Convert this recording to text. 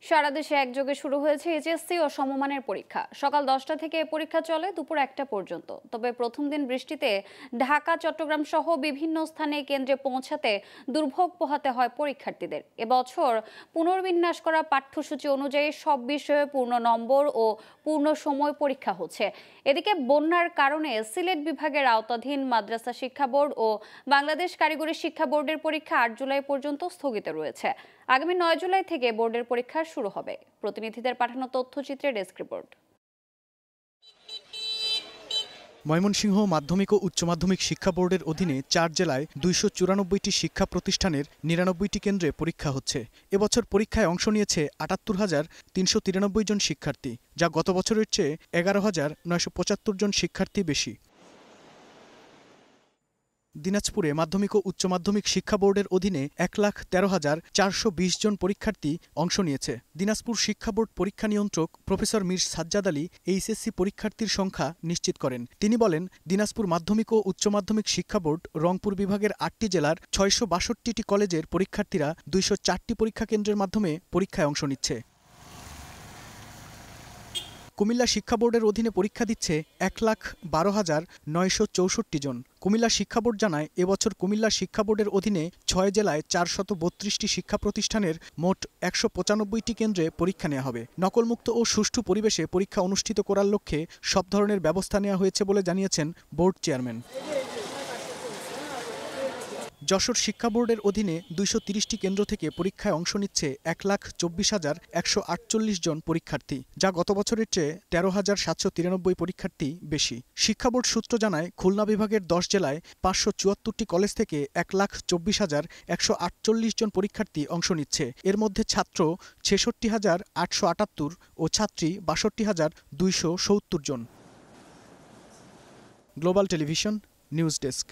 সারা দেশে একযোগে শুরু হয়েছে এইচএসসি ও সমমানের পরীক্ষা। সকাল 10টা থেকে পরীক্ষা চলে দুপুর 1টা পর্যন্ত। তবে প্রথম দিন বৃষ্টিতে ঢাকা, চট্টগ্রাম সহ বিভিন্ন স্থানে কেন্দ্রে পৌঁছাতে দুর্ভোগ পোহাতে হয় পরীক্ষার্থীদের। এবছর পুনর্বিন্যাস করা পাঠ্যসূচি অনুযায়ী সব বিষয়ে পূর্ণ নম্বর ও পূর্ণ সময় পরীক্ষা হচ্ছে। এদিকে বন্যার কারণে সিলেট বিভাগের আওতাধীন মাদ্রাসা শিক্ষা বোর্ড ও বাংলাদেশ কারিগরি শিক্ষা বোর্ডের পরীক্ষা 8 জুলাই পর্যন্ত স্থগিত রয়েছে। আগামী 9 জুলাই থেকে বোর্ডের পরীক্ষা শুরু হবে। প্রতিনিধিদের পাঠানো তথ্যচিত্রে ডেস্ক রিপোর্ট। ময়মনসিংহ মাধ্যমিক ও উচ্চ মাধ্যমিক শিক্ষা বোর্ডের অধীনে 4 জেলায় 294টি শিক্ষা প্রতিষ্ঠানের 99টি কেন্দ্রে পরীক্ষা হচ্ছে। এবছর পরীক্ষায় অংশ নিয়েছে ৭৮,৩93 জন শিক্ষার্থী, যা গত বছরের চেয়ে 11,975 জন শিক্ষার্থী বেশি। দিনাজপুরে মাধ্যমিক ও উচ্চ মাধ্যমিক শিক্ষা বোর্ডের অধীনে 1,13,420 জন পরীক্ষার্থী অংশ নিয়েছে। দিনাজপুর শিক্ষা বোর্ড পরীক্ষা নিয়ন্ত্রক প্রফেসর মীর সাজ্জাদ আলী এইচএসসি পরীক্ষার্থীর সংখ্যা নিশ্চিত করেন। তিনি বলেন, দিনাজপুর মাধ্যমিক ও উচ্চ মাধ্যমিক শিক্ষা বোর্ড রংপুর বিভাগের 8টি জেলার 662টি কলেজের পরীক্ষার্থীরা 204টি পরীক্ষা কেন্দ্রের মাধ্যমে পরীক্ষায় অংশ নিচ্ছে। কুমিল্লা শিক্ষা বোর্ডের অধীনে পরীক্ষা দিচ্ছে 1,12,964 জন। কুমিল্লা শিক্ষা বোর্ড জানায়, এবছর কুমিল্লা শিক্ষা বোর্ডের অধীনে 6 জেলায় 432টি শিক্ষা প্রতিষ্ঠানের মোট 195টি কেন্দ্রে পরীক্ষা নেওয়া হবে। নকলমুক্ত ও সুষ্ঠু পরিবেশে পরীক্ষা অনুষ্ঠিত করার লক্ষ্যে সব ধরনের ব্যবস্থা নেওয়া হয়েছে বলে জানিয়েছেন বোর্ড চেয়ারম্যান। যশোর শিক্ষা বোর্ডের অধীনে 230টি কেন্দ্র থেকে পরীক্ষায় অংশ নিচ্ছে 1,24,148 জন পরীক্ষার্থী, যা গত বছরের চেয়ে 13,793 পরীক্ষার্থী বেশি। শিক্ষা বোর্ড সূত্র জানায়, খুলনা বিভাগের 10 জেলায় 574টি কলেজ থেকে 1,24,148 জন পরীক্ষার্থী অংশ নিচ্ছে। এর মধ্যে ছাত্র 66,878 ও ছাত্রী 62,270 জন। Global television news desk.